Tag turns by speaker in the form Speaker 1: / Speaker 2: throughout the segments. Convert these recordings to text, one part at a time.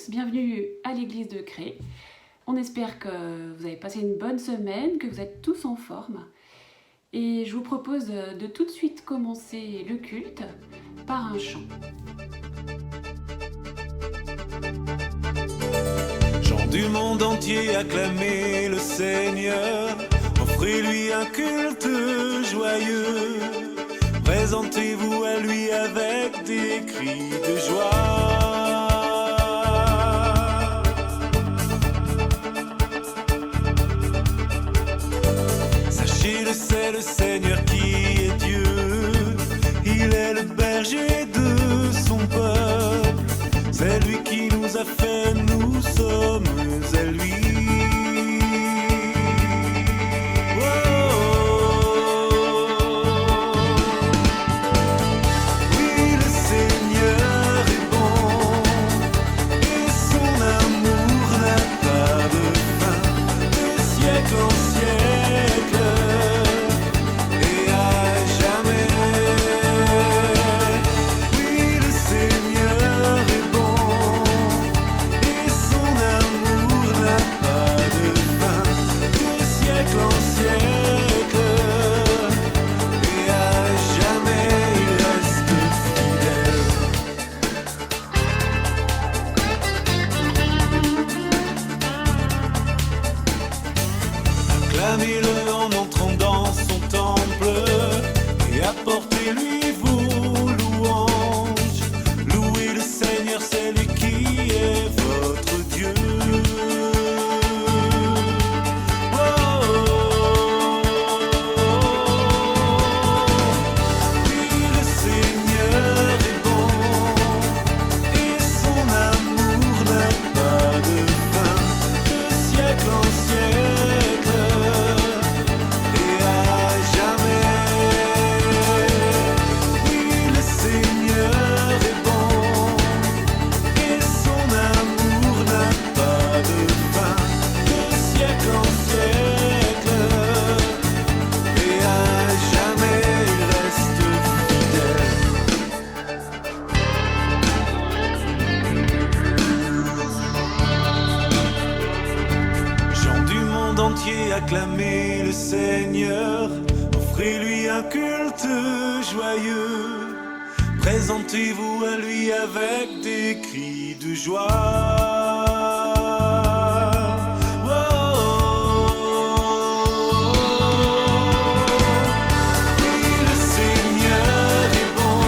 Speaker 1: tous, bienvenue à l'église de Cré. On espère que vous avez passé une bonne semaine, que vous êtes tous en forme. Et je vous propose de tout de suite commencer le culte par un chant.
Speaker 2: Gens du monde entier, acclamez le Seigneur, offrez-lui un culte joyeux, présentez-vous à lui avec des cris de joie. Sachez-le, c'est le Seigneur qui est Dieu, il est le berger de son peuple, c'est lui qui nous a fait, nous sommes à lui. Oui, le Seigneur est bon, et son amour n'a pas de fin, de siècle en siècle, et à jamais. Oui, le Seigneur est bon, et son amour n'a pas de fin, de siècle en siècle, et à jamais il reste fidèle. Acclamez-le en entrant dans son temple et apportez-lui vos louanges. Louez le Seigneur, c'est lui qui est votre Dieu. Oui, le Seigneur est bon, et son amour n'a pas de fin, de siècle en siècle, et à jamais. Oui, le Seigneur est bon, et son amour n'a pas de fin, de siècle en siècle, et à jamais il reste fidèle. Gens du monde entier, acclamez le Seigneur, offrez-lui un culte joyeux, présentez-vous à lui avec des cris de joie. Oui, le Seigneur est bon,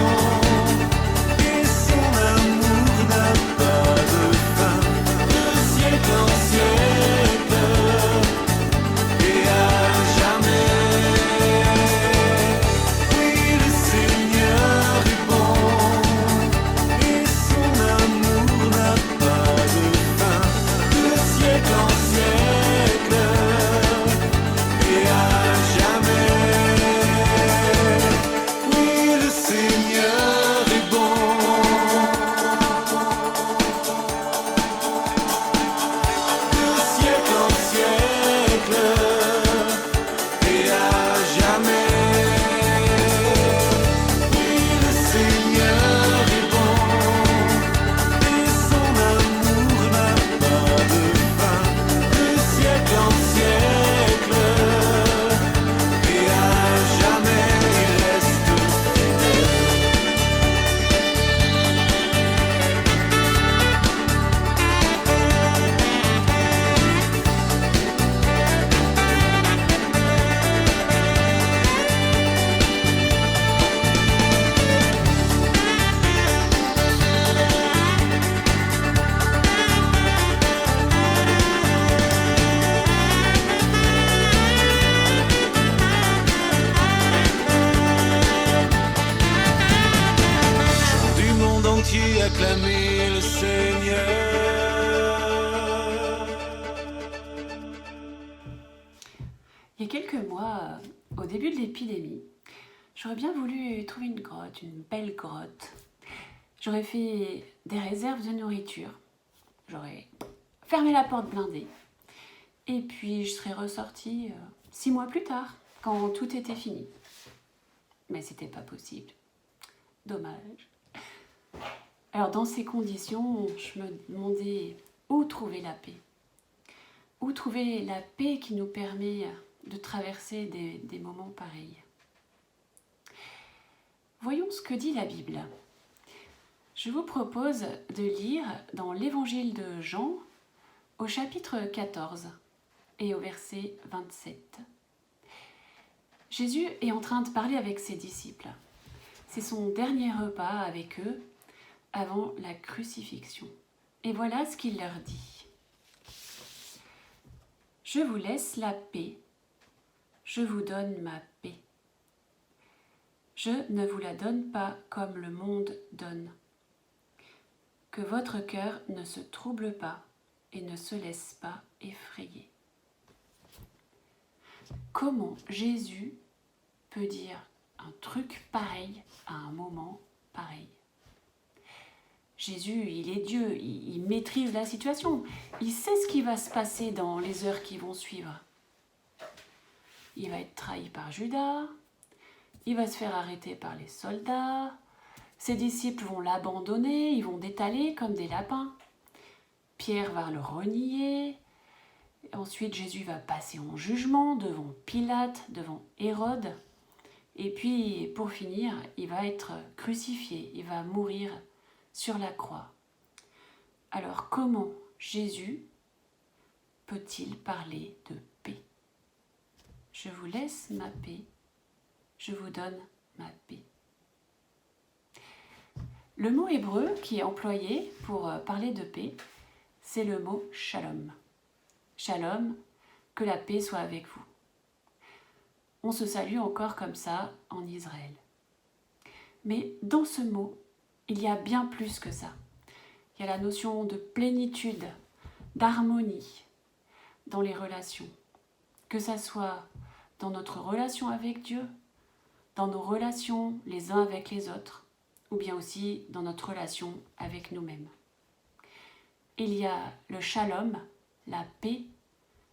Speaker 2: et son amour n'a pas de fin, de siècle en siècle, et à jamais. Oui, le Seigneur est bon, et son amour n'a pas de fin, de siècle en siècle, et à jamais. Oui, le Seigneur est bon. De siècle en siècle, et à jamais. Oui, le Seigneur est bon, et son amour n'a pas de fin, de siècle en siècle, et à jamais il reste fidèle. Du monde entier, acclamez le Seigneur.
Speaker 1: Il y a quelques mois, au début de l'épidémie, j'aurais bien voulu trouver une grotte, une belle grotte. J'aurais fait des réserves de nourriture. J'aurais fermé la porte blindée. Et puis je serais ressortie 6 mois plus tard, quand tout était fini. Mais c'était pas possible. Dommage. Alors dans ces conditions, je me demandais où trouver la paix. Où trouver la paix qui nous permet de traverser des moments pareils. Voyons ce que dit la Bible. Je vous propose de lire dans l'Évangile de Jean au chapitre 14 et au verset 27. Jésus est en train de parler avec ses disciples. C'est son dernier repas avec eux avant la crucifixion. Et voilà ce qu'il leur dit. « Je vous laisse la paix, je vous donne ma paix. Je ne vous la donne pas comme le monde donne. Que votre cœur ne se trouble pas et ne se laisse pas effrayer. » Comment Jésus peut dire un truc pareil à un moment pareil? Jésus, il est Dieu, il maîtrise la situation, il sait ce qui va se passer dans les heures qui vont suivre. Il va être trahi par Judas, il va se faire arrêter par les soldats, ses disciples vont l'abandonner, ils vont détaler comme des lapins. Pierre va le renier. Ensuite, Jésus va passer en jugement devant Pilate, devant Hérode. Et puis, pour finir, il va être crucifié, il va mourir sur la croix. Alors, comment Jésus peut-il parler de paix? Je vous laisse ma paix, je vous donne ma paix. Le mot hébreu qui est employé pour parler de paix, c'est le mot shalom. Shalom, que la paix soit avec vous. On se salue encore comme ça en Israël. Mais dans ce mot, il y a bien plus que ça. Il y a la notion de plénitude, d'harmonie dans les relations. Que ça soit dans notre relation avec Dieu, dans nos relations les uns avec les autres, ou bien aussi dans notre relation avec nous-mêmes. Il y a le shalom, la paix,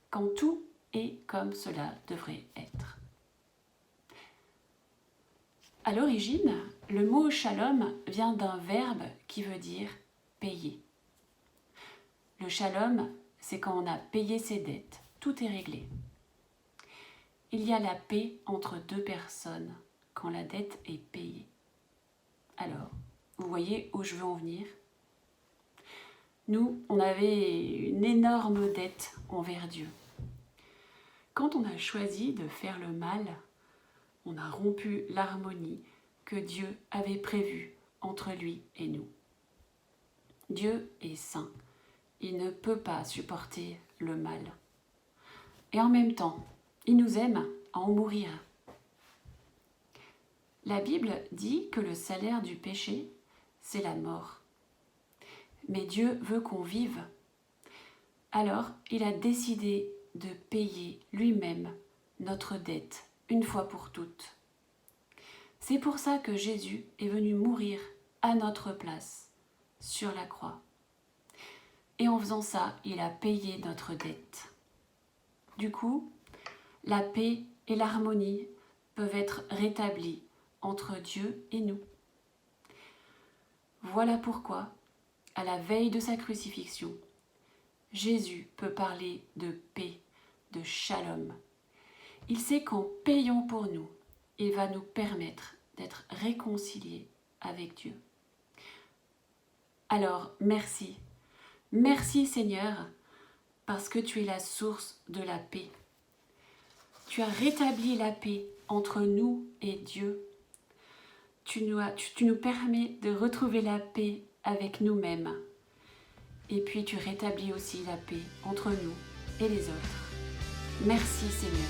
Speaker 1: quand tout est comme cela devrait être. À l'origine, le mot shalom vient d'un verbe qui veut dire payer. Le shalom, c'est quand on a payé ses dettes, tout est réglé. Il y a la paix entre deux personnes quand la dette est payée. Alors, vous voyez où je veux en venir? Nous, on avait une énorme dette envers Dieu. Quand on a choisi de faire le mal, on a rompu l'harmonie que Dieu avait prévue entre lui et nous. Dieu est saint, il ne peut pas supporter le mal. Et en même temps, il nous aime à en mourir. La Bible dit que le salaire du péché, c'est la mort. Mais Dieu veut qu'on vive. Alors, il a décidé de payer lui-même notre dette une fois pour toutes. C'est pour ça que Jésus est venu mourir à notre place sur la croix. Et en faisant ça, il a payé notre dette. Du coup, la paix et l'harmonie peuvent être rétablies entre Dieu et nous. Voilà pourquoi, à la veille de sa crucifixion, Jésus peut parler de paix, de shalom. Il sait qu'en payant pour nous, il va nous permettre d'être réconciliés avec Dieu. Alors, merci. Merci Seigneur, parce que tu es la source de la paix. Tu as rétabli la paix entre nous et Dieu. Tu nous permets de retrouver la paix avec nous-mêmes. Et puis tu rétablis aussi la paix entre nous et les autres. Merci Seigneur.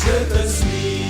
Speaker 3: Je te suis.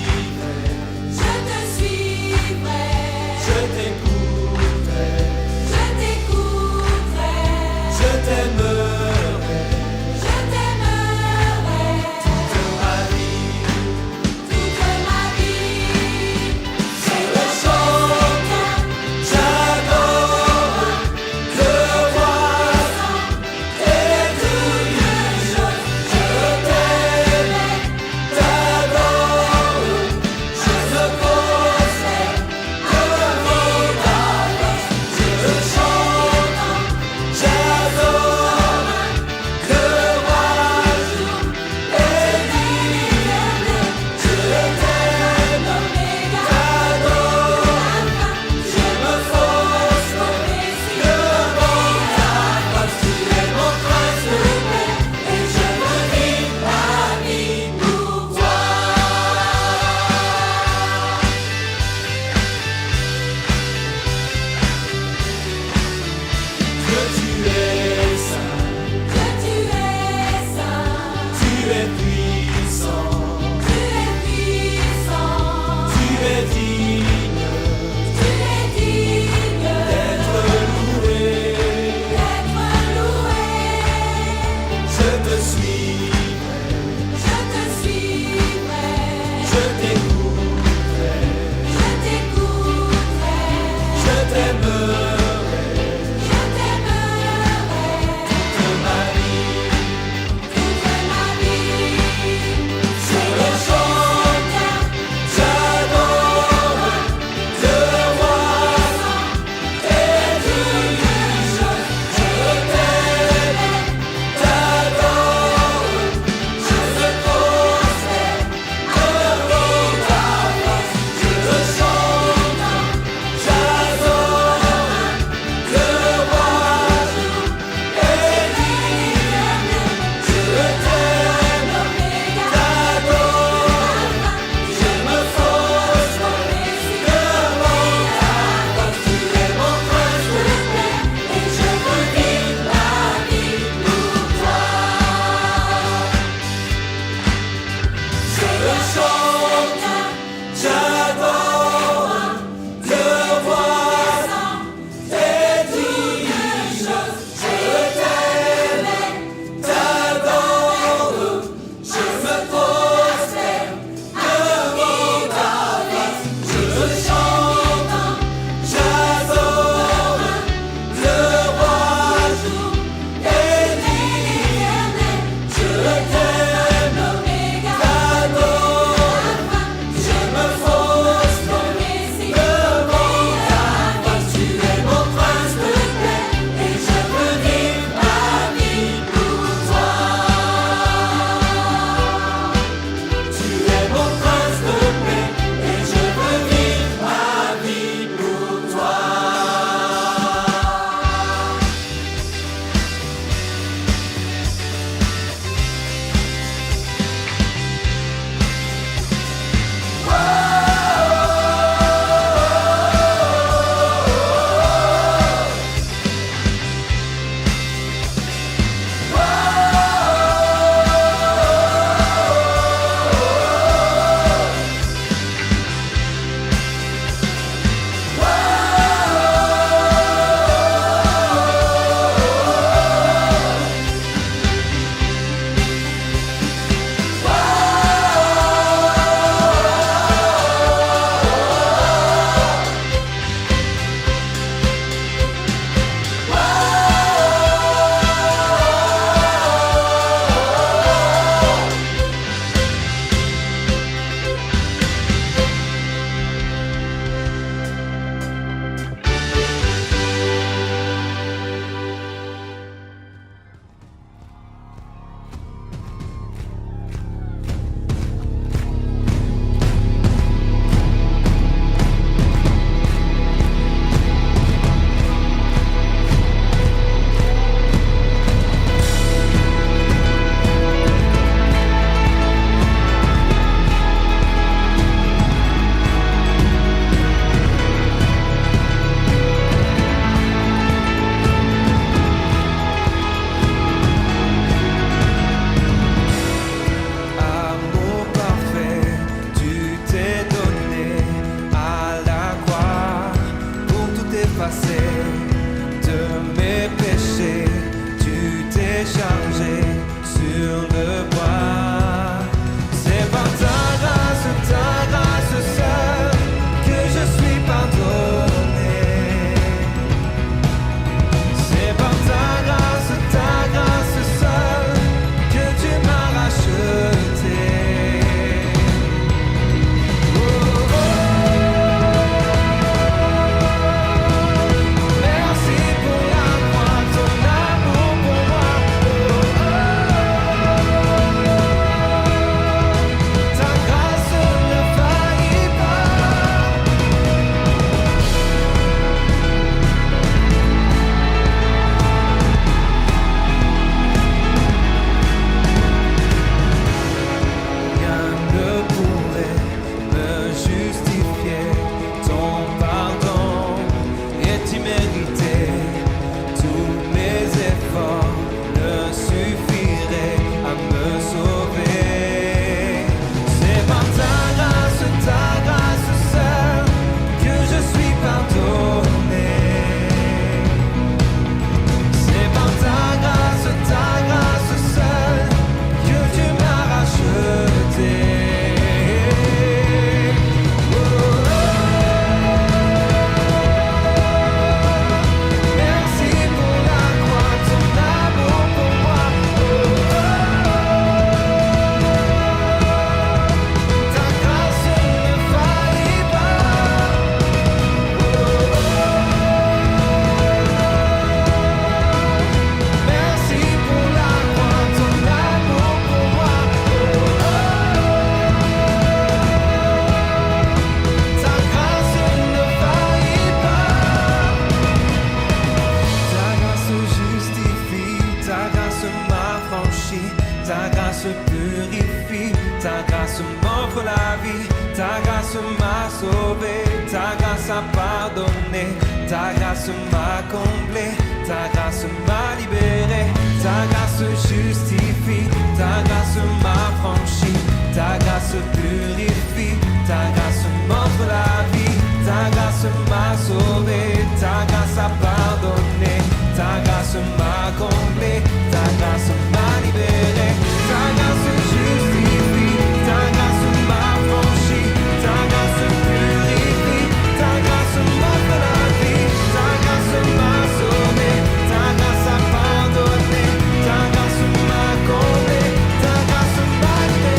Speaker 2: grâce m'a sauvé, ta grâce a pardonné, ta grâce m'a comblé, ta grâce m'a libéré, ta grâce justifie, ta grâce m'a franchi, ta grâce purifie, ta grâce m'offre la vie, ta grâce m'a sauvé, ta grâce a pardonné, ta grâce m'a comblé, ta grâce m'a libéré, ta grâce justifie, ta grâce m'a franchi, ta grâce purifie, ta grâce m'offre la vie, ta grâce m'a sauvé, ta grâce a pardonné, ta grâce m'a comblé, ta grâce m'a libéré.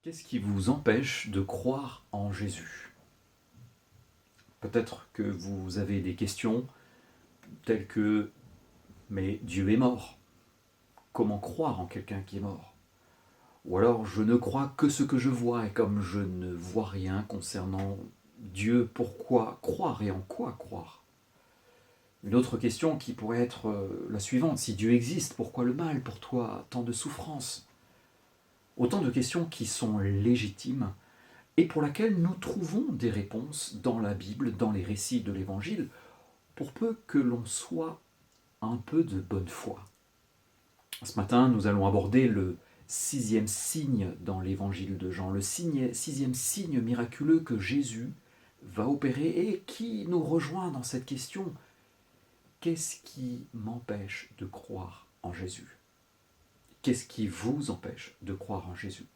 Speaker 3: Qu'est-ce qui vous empêche de croire en Jésus? Peut-être que vous avez des questions telles que « Mais Dieu est mort. Comment croire en quelqu'un qui est mort ?» Ou alors « Je ne crois que ce que je vois et comme je ne vois rien concernant Dieu, pourquoi croire et en quoi croire ?» Une autre question qui pourrait être la suivante « Si Dieu existe, pourquoi le mal? Pour toi, tant de souffrances ?» Autant de questions qui sont légitimes et pour lesquelles nous trouvons des réponses dans la Bible, dans les récits de l'Évangile, pour peu que l'on soit un peu de bonne foi. Ce matin, nous allons aborder le 6e signe dans l'Évangile de Jean, le 6e signe miraculeux que Jésus va opérer et qui nous rejoint dans cette question « Qu'est-ce qui m'empêche de croire en Jésus ?» Qu'est-ce qui vous empêche de croire en Jésus?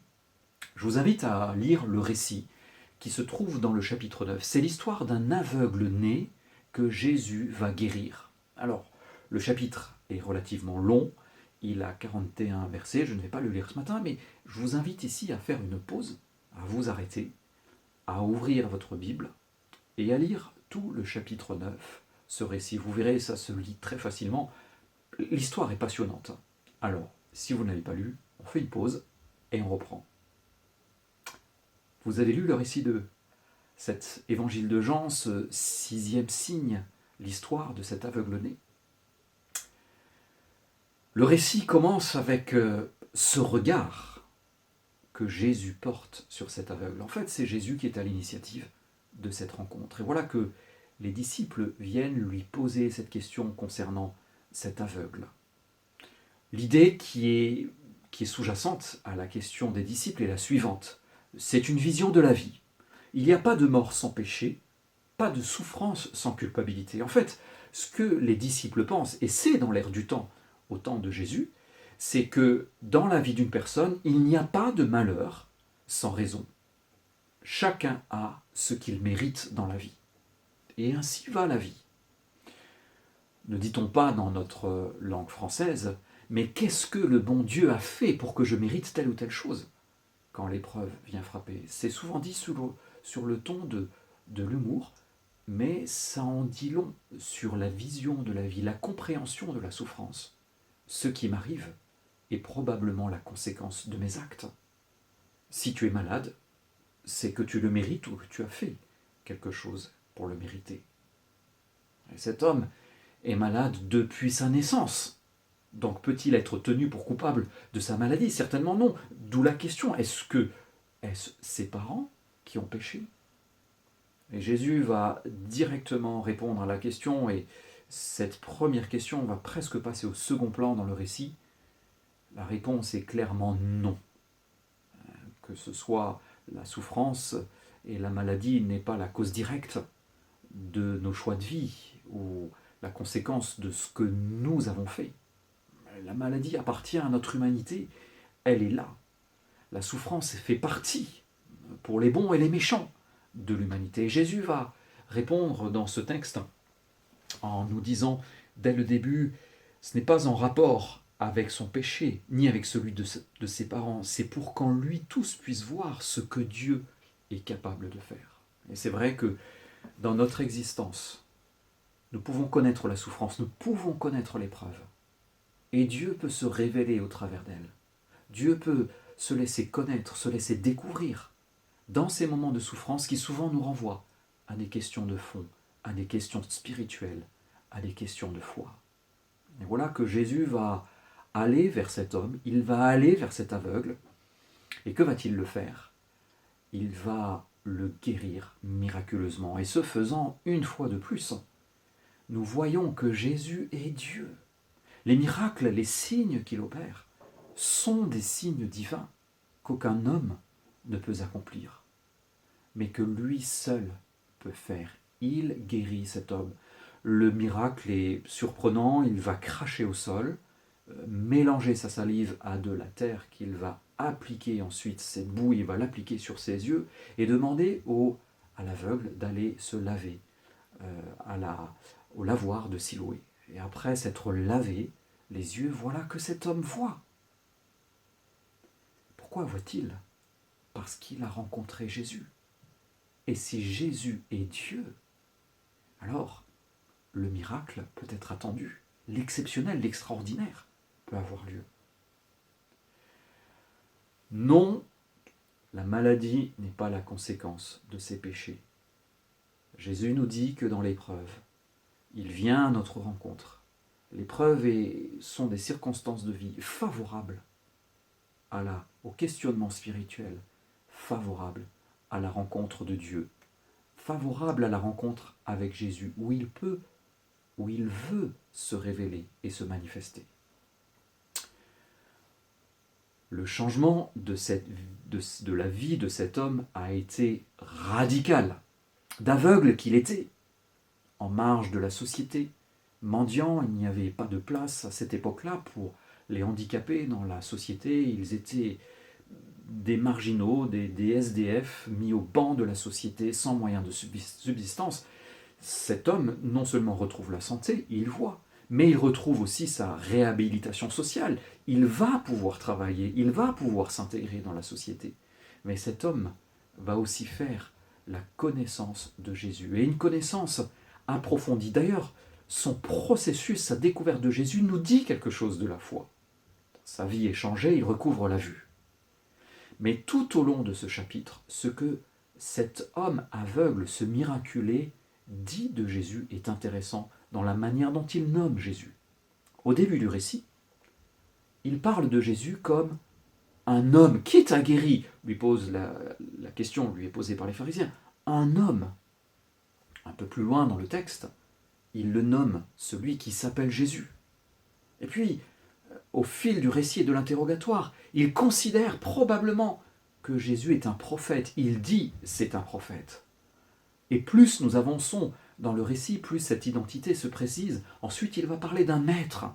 Speaker 3: Je vous invite à lire le récit qui se trouve dans le chapitre 9. C'est l'histoire d'un aveugle né que Jésus va guérir. Alors, le chapitre est relativement long, il a 41 versets, je ne vais pas le lire ce matin, mais je vous invite ici à faire une pause, à vous arrêter, à ouvrir votre Bible et à lire tout le chapitre 9, ce récit. Vous verrez, ça se lit très facilement. L'histoire est passionnante. Alors, si vous n'avez pas lu, on fait une pause et on reprend. Vous avez lu le récit de cet évangile de Jean, ce 6e signe, l'histoire de cet aveugle-né. Le récit commence avec ce regard que Jésus porte sur cet aveugle. En fait, c'est Jésus qui est à l'initiative de cette rencontre. Et voilà que les disciples viennent lui poser cette question concernant cet aveugle. L'idée qui est sous-jacente à la question des disciples est la suivante. C'est une vision de la vie. Il n'y a pas de mort sans péché, pas de souffrance sans culpabilité. En fait, ce que les disciples pensent, et c'est dans l'air du temps, au temps de Jésus, c'est que dans la vie d'une personne, il n'y a pas de malheur sans raison. Chacun a ce qu'il mérite dans la vie. Et ainsi va la vie. Ne dit-on pas dans notre langue française « Mais qu'est-ce que le bon Dieu a fait pour que je mérite telle ou telle chose ?» quand l'épreuve vient frapper. C'est souvent dit sur le ton de l'humour, mais ça en dit long sur la vision de la vie, la compréhension de la souffrance. Ce qui m'arrive est probablement la conséquence de mes actes. Si tu es malade, c'est que tu le mérites ou que tu as fait quelque chose pour le mériter. Et cet homme est malade depuis sa naissance. Donc peut-il être tenu pour coupable de sa maladie? Certainement non. D'où la question, est-ce ses parents qui ont péché? Et Jésus va directement répondre à la question, et cette première question va presque passer au second plan dans le récit. La réponse est clairement non. Que ce soit la souffrance et la maladie n'est pas la cause directe de nos choix de vie, ou la conséquence de ce que nous avons fait. La maladie appartient à notre humanité, elle est là. La souffrance fait partie, pour les bons et les méchants, de l'humanité. Et Jésus va répondre dans ce texte en nous disant, dès le début, ce n'est pas en rapport avec son péché, ni avec celui de ses parents, c'est pour qu'en lui tous puissent voir ce que Dieu est capable de faire. Et c'est vrai que dans notre existence, nous pouvons connaître la souffrance, nous pouvons connaître l'épreuve. Et Dieu peut se révéler au travers d'elle. Dieu peut se laisser connaître, se laisser découvrir dans ces moments de souffrance qui souvent nous renvoient à des questions de fond, à des questions spirituelles, à des questions de foi. Et voilà que Jésus va aller vers cet homme, il va aller vers cet aveugle. Et que va-t-il le faire? Il va le guérir miraculeusement. Et ce faisant, une fois de plus, nous voyons que Jésus est Dieu. Les miracles, les signes qu'il opère, sont des signes divins qu'aucun homme ne peut accomplir, mais que lui seul peut faire. Il guérit cet homme. Le miracle est surprenant, il va cracher au sol, mélanger sa salive à de la terre qu'il va appliquer ensuite, cette boue, il va l'appliquer sur ses yeux et demander à l'aveugle d'aller se laver au lavoir de Siloé. Et après s'être lavé les yeux, voilà que cet homme voit. Pourquoi voit-il? Parce qu'il a rencontré Jésus. Et si Jésus est Dieu, alors le miracle peut être attendu, l'exceptionnel, l'extraordinaire peut avoir lieu. Non, la maladie n'est pas la conséquence de ses péchés. Jésus nous dit que dans l'épreuve, il vient à notre rencontre. L'épreuve sont des circonstances de vie favorables au questionnement spirituel, favorables à la rencontre de Dieu, favorables à la rencontre avec Jésus, où il veut se révéler et se manifester. Le changement de la vie de cet homme a été radical. D'aveugle qu'il était, en marge de la société, mendiant, il n'y avait pas de place à cette époque-là pour les handicapés dans la société. Ils étaient des marginaux, des SDF mis au banc de la société sans moyen de subsistance. Cet homme non seulement retrouve la santé, il voit, mais il retrouve aussi sa réhabilitation sociale. Il va pouvoir travailler, il va pouvoir s'intégrer dans la société. Mais cet homme va aussi faire la connaissance de Jésus, et une connaissance approfondie. D'ailleurs, son processus, sa découverte de Jésus nous dit quelque chose de la foi. Sa vie est changée, il recouvre la vue. Mais tout au long de ce chapitre, ce que cet homme aveugle, ce miraculé, dit de Jésus est intéressant dans la manière dont il nomme Jésus. Au début du récit, il parle de Jésus comme un homme qui t'a guéri, lui pose la question lui est posée par les pharisiens. Un homme. Un peu plus loin dans le texte, il le nomme celui qui s'appelle Jésus. Et puis, au fil du récit et de l'interrogatoire, il considère probablement que Jésus est un prophète. Il dit c'est un prophète. Et plus nous avançons dans le récit, plus cette identité se précise. Ensuite, il va parler d'un maître.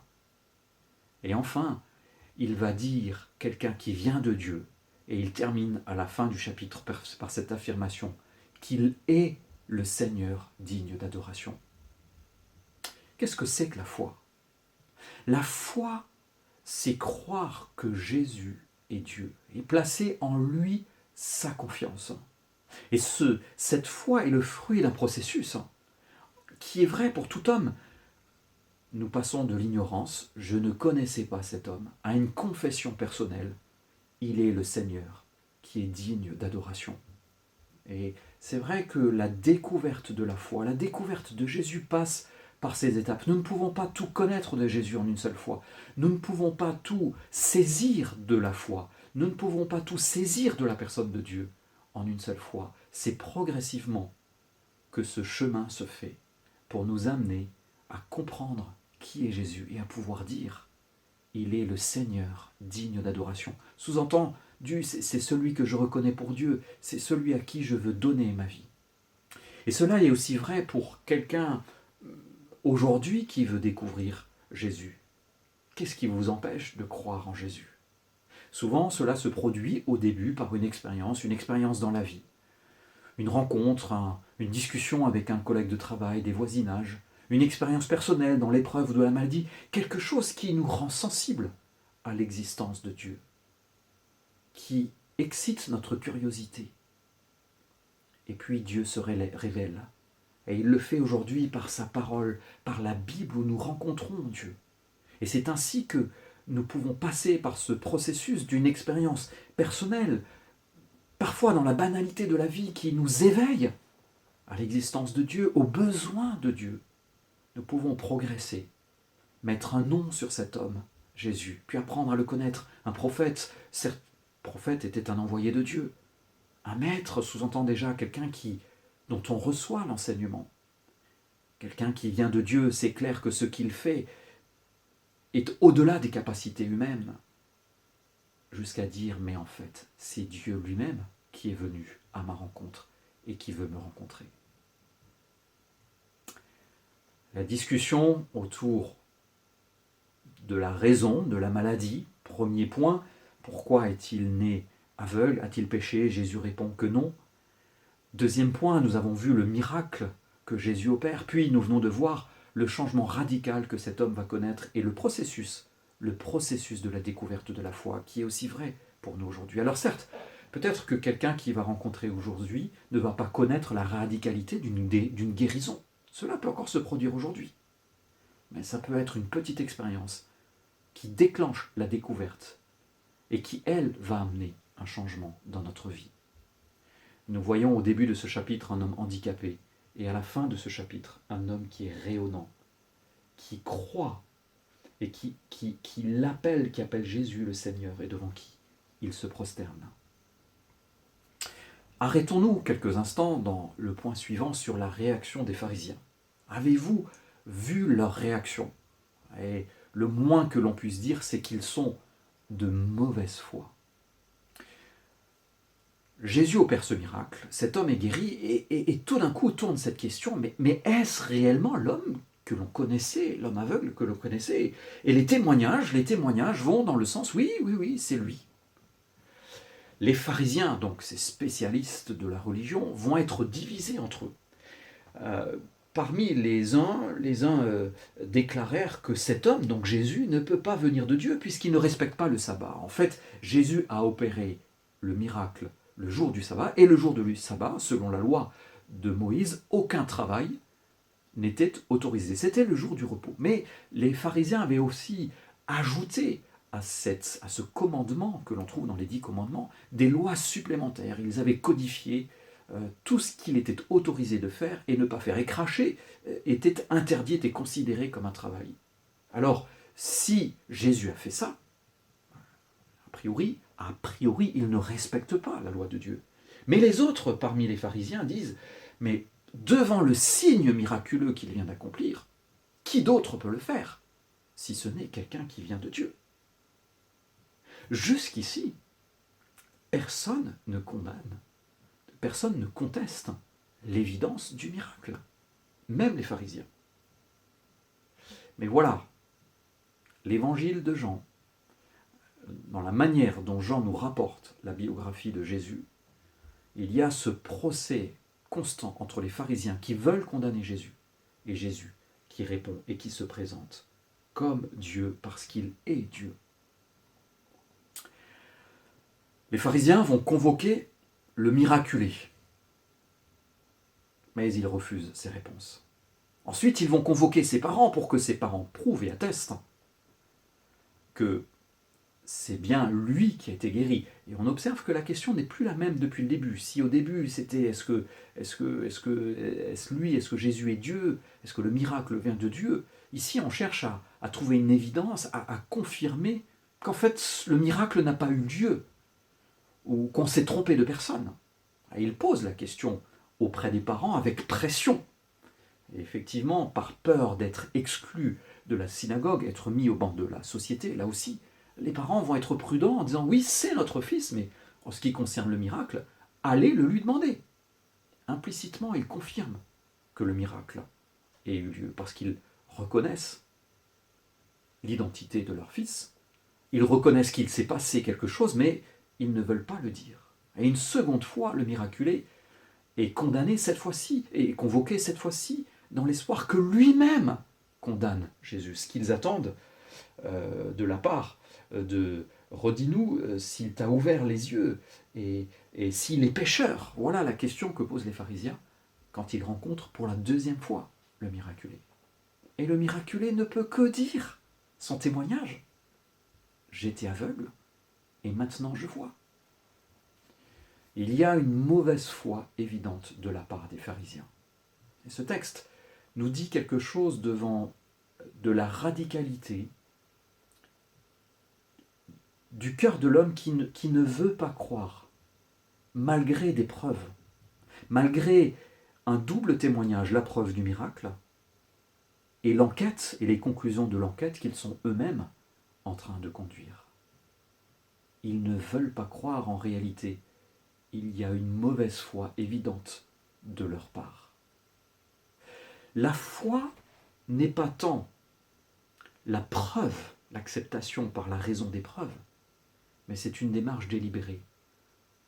Speaker 3: Et enfin, il va dire quelqu'un qui vient de Dieu. Et il termine à la fin du chapitre par cette affirmation qu'il est le Seigneur digne d'adoration. Qu'est-ce que c'est que la foi? La foi, c'est croire que Jésus est Dieu et placer en lui sa confiance. Et cette foi est le fruit d'un processus qui est vrai pour tout homme. Nous passons de l'ignorance, je ne connaissais pas cet homme, à une confession personnelle, il est le Seigneur qui est digne d'adoration. Et c'est vrai que la découverte de la foi, la découverte de Jésus passe par ces étapes. Nous ne pouvons pas tout connaître de Jésus en une seule fois. Nous ne pouvons pas tout saisir de la foi. Nous ne pouvons pas tout saisir de la personne de Dieu en une seule fois. C'est progressivement que ce chemin se fait pour nous amener à comprendre qui est Jésus et à pouvoir dire « Il est le Seigneur digne d'adoration ». Sous-entendu, c'est celui que je reconnais pour Dieu, c'est celui à qui je veux donner ma vie. Et cela est aussi vrai pour quelqu'un aujourd'hui qui veut découvrir Jésus, qu'est-ce qui vous empêche de croire en Jésus? Souvent, cela se produit au début par une expérience dans la vie. Une rencontre, une discussion avec un collègue de travail, des voisinages, une expérience personnelle dans l'épreuve de la maladie, quelque chose qui nous rend sensibles à l'existence de Dieu, qui excite notre curiosité. Et puis Dieu se révèle. Et il le fait aujourd'hui par sa parole, par la Bible où nous rencontrons Dieu. Et c'est ainsi que nous pouvons passer par ce processus d'une expérience personnelle, parfois dans la banalité de la vie qui nous éveille à l'existence de Dieu, aux besoins de Dieu. Nous pouvons progresser, mettre un nom sur cet homme, Jésus, puis apprendre à le connaître. Un prophète, certes, prophète était un envoyé de Dieu. Un maître sous-entend déjà quelqu'un dont on reçoit l'enseignement. Quelqu'un qui vient de Dieu, c'est clair que ce qu'il fait est au-delà des capacités humaines, jusqu'à dire, mais en fait, c'est Dieu lui-même qui est venu à ma rencontre et qui veut me rencontrer. La discussion autour de la raison de la maladie, premier point, pourquoi est-il né aveugle? A-t-il péché? Jésus répond que non. Deuxième point, nous avons vu le miracle que Jésus opère, puis nous venons de voir le changement radical que cet homme va connaître et le processus de la découverte de la foi, qui est aussi vrai pour nous aujourd'hui. Alors certes, peut-être que quelqu'un qui va rencontrer aujourd'hui ne va pas connaître la radicalité d'une guérison. Cela peut encore se produire aujourd'hui. Mais ça peut être une petite expérience qui déclenche la découverte et qui, elle, va amener un changement dans notre vie. Nous voyons au début de ce chapitre un homme handicapé et à la fin de ce chapitre un homme qui est rayonnant, qui croit et qui appelle Jésus le Seigneur et devant qui il se prosterne. Arrêtons-nous quelques instants dans le point suivant sur la réaction des pharisiens. Avez-vous vu leur réaction? Et le moins que l'on puisse dire, c'est qu'ils sont de mauvaise foi. Jésus opère ce miracle, cet homme est guéri, et tout d'un coup tourne cette question, mais est-ce réellement l'homme que l'on connaissait, l'homme aveugle que l'on connaissait? Et les témoignages vont dans le sens, oui, c'est lui. Les pharisiens, donc ces spécialistes de la religion, vont être divisés entre eux. Parmi les uns déclarèrent que cet homme, donc Jésus, ne peut pas venir de Dieu puisqu'il ne respecte pas le sabbat. En fait, Jésus a opéré le miracle le jour du sabbat, et le jour du sabbat, selon la loi de Moïse, aucun travail n'était autorisé. C'était le jour du repos. Mais les pharisiens avaient aussi ajouté à ce commandement que l'on trouve dans les 10 commandements, des lois supplémentaires. Ils avaient codifié tout ce qu'il était autorisé de faire et ne pas faire. Et cracher était interdit, était considéré comme un travail. Alors, si Jésus a fait ça, a priori, il ne respecte pas la loi de Dieu. Mais les autres, parmi les pharisiens, disent, mais devant le signe miraculeux qu'il vient d'accomplir, qui d'autre peut le faire, si ce n'est quelqu'un qui vient de Dieu? Jusqu'ici, personne ne condamne, personne ne conteste l'évidence du miracle, même les pharisiens. Mais voilà, l'évangile de Jean, dans la manière dont Jean nous rapporte la biographie de Jésus, il y a ce procès constant entre les pharisiens qui veulent condamner Jésus et Jésus qui répond et qui se présente comme Dieu parce qu'il est Dieu. Les pharisiens vont convoquer le miraculé, mais ils refusent ces réponses. Ensuite, ils vont convoquer ses parents pour que ses parents prouvent et attestent que c'est bien lui qui a été guéri. Et on observe que la question n'est plus la même depuis le début. Si au début c'était est-ce que Jésus est Dieu, est-ce que le miracle vient de Dieu, ici on cherche à trouver une évidence, à confirmer qu'en fait le miracle n'a pas eu lieu, ou qu'on s'est trompé de personne. Et il pose la question auprès des parents avec pression. Et effectivement, par peur d'être exclu de la synagogue, être mis au banc de la société, là aussi, les parents vont être prudents en disant « Oui, c'est notre fils, mais en ce qui concerne le miracle, allez le lui demander. » Implicitement, ils confirment que le miracle ait eu lieu, parce qu'ils reconnaissent l'identité de leur fils, ils reconnaissent qu'il s'est passé quelque chose, mais ils ne veulent pas le dire. Et une seconde fois, le miraculé est condamné cette fois-ci, et convoqué cette fois-ci, dans l'espoir que lui-même condamne Jésus. Ce qu'ils attendent de la part de « redis-nous s'il t'a ouvert les yeux et s'il est pécheur ». Voilà la question que posent les pharisiens quand ils rencontrent pour la deuxième fois le miraculé. Et le miraculé ne peut que dire son témoignage. J'étais aveugle et maintenant je vois. Il y a une mauvaise foi évidente de la part des pharisiens. Et ce texte nous dit quelque chose devant de la radicalité du cœur de l'homme qui ne veut pas croire, malgré des preuves, malgré un double témoignage, la preuve du miracle, et l'enquête et les conclusions de l'enquête qu'ils sont eux-mêmes en train de conduire. Ils ne veulent pas croire en réalité. Il y a une mauvaise foi évidente de leur part. La foi n'est pas tant la preuve, l'acceptation par la raison des preuves, mais c'est une démarche délibérée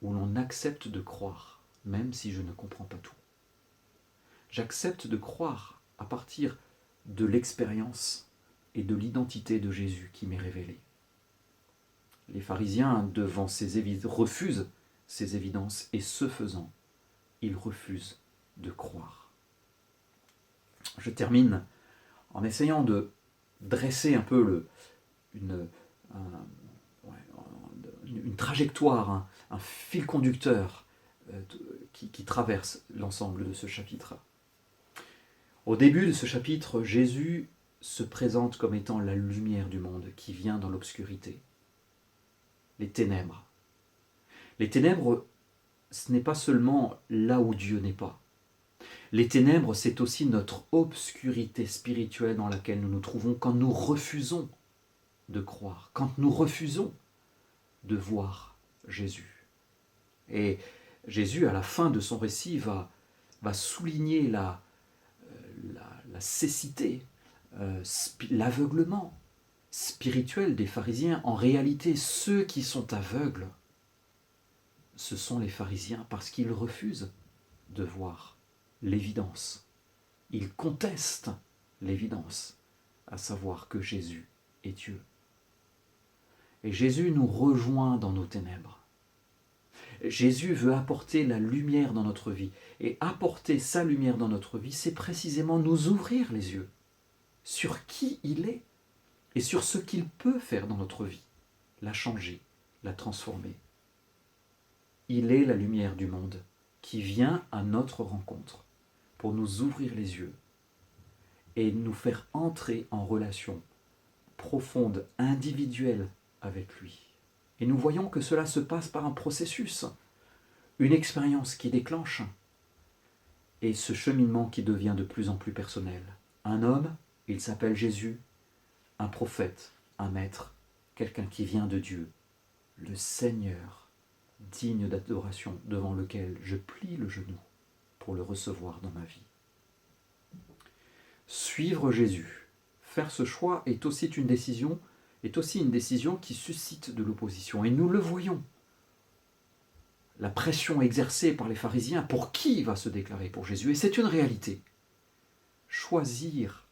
Speaker 3: où l'on accepte de croire, même si je ne comprends pas tout. J'accepte de croire à partir de l'expérience et de l'identité de Jésus qui m'est révélée. Les pharisiens, devant refusent ces évidences, et ce faisant, ils refusent de croire. Je termine en essayant de dresser un peu une trajectoire, un fil conducteur qui traverse l'ensemble de ce chapitre. Au début de ce chapitre, Jésus se présente comme étant la lumière du monde qui vient dans l'obscurité. Les ténèbres. Les ténèbres, ce n'est pas seulement là où Dieu n'est pas. Les ténèbres, c'est aussi notre obscurité spirituelle dans laquelle nous nous trouvons quand nous refusons de croire, quand nous refusons de voir Jésus. Et Jésus, à la fin de son récit, va souligner la cécité, l'aveuglement spirituel des pharisiens. En réalité, ceux qui sont aveugles, ce sont les pharisiens parce qu'ils refusent de voir l'évidence. Ils contestent l'évidence, à savoir que Jésus est Dieu. Et Jésus nous rejoint dans nos ténèbres. Jésus veut apporter la lumière dans notre vie. Et apporter sa lumière dans notre vie, c'est précisément nous ouvrir les yeux sur qui il est et sur ce qu'il peut faire dans notre vie, la changer, la transformer. Il est la lumière du monde qui vient à notre rencontre pour nous ouvrir les yeux et nous faire entrer en relation profonde, individuelle avec lui. Et nous voyons que cela se passe par un processus, une expérience qui déclenche et ce cheminement qui devient de plus en plus personnel. Un homme, il s'appelle Jésus, un prophète, un maître, quelqu'un qui vient de Dieu, le Seigneur, digne d'adoration, devant lequel je plie le genou pour le recevoir dans ma vie. Suivre Jésus, faire ce choix est aussi une décision qui suscite de l'opposition. Et nous le voyons. La pression exercée par les pharisiens, pour qui va se déclarer pour Jésus? Et c'est une réalité. Choisir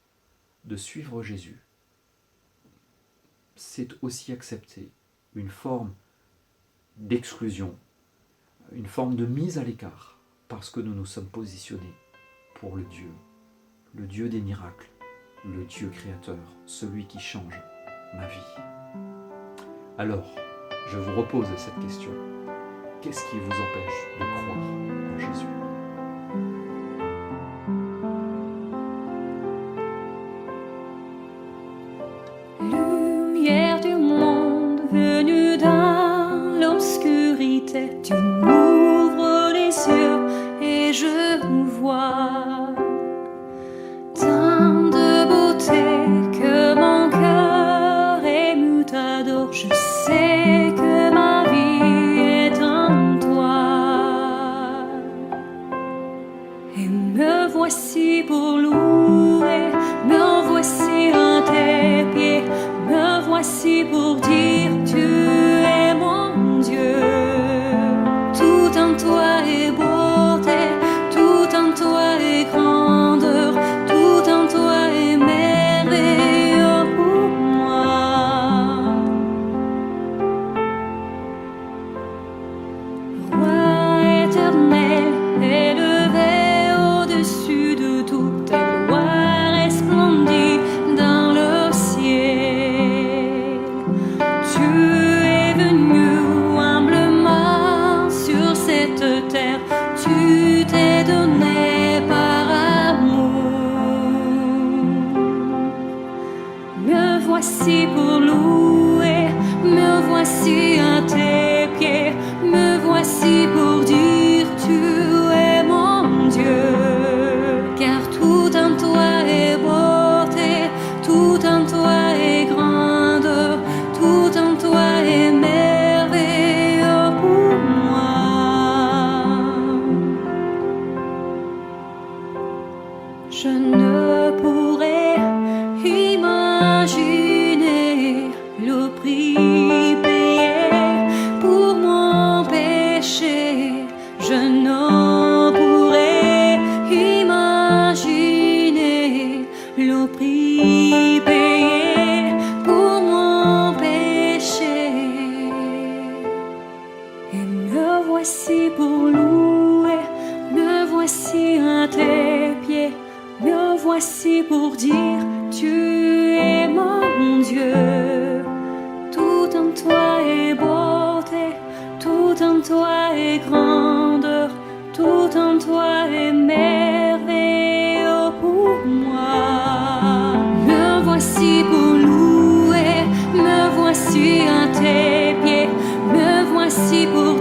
Speaker 3: de suivre Jésus, c'est aussi accepter une forme d'exclusion, une forme de mise à l'écart, parce que nous nous sommes positionnés pour le Dieu des miracles, le Dieu créateur, celui qui change ma vie. Alors, je vous repose cette question. Qu'est-ce qui vous empêche de croire en Jésus?
Speaker 4: Lumière du monde venue dans l'obscurité, tu m'ouvres les yeux et je vois tant de beauté que mon cœur ému t'adore. Je sais que ma vie est en toi et me voici pour louer, me voici voici à tes pieds, me voici pour dire tu es mon Dieu. Car tout en toi est beauté, tout en toi est grandeur, tout en toi est merveilleux pour moi. Je ne pourrais imaginer le prix payé pour mon péché. Je ne pourrais imaginer le prix payé pour mon péché. Et me voici pour louer, me voici à tes pieds, me voici pour dire tu es mon Dieu. Tout en toi est beauté, tout en toi est grandeur, tout en toi est merveilleux pour moi. Me voici pour louer, me voici à tes pieds, me voici pour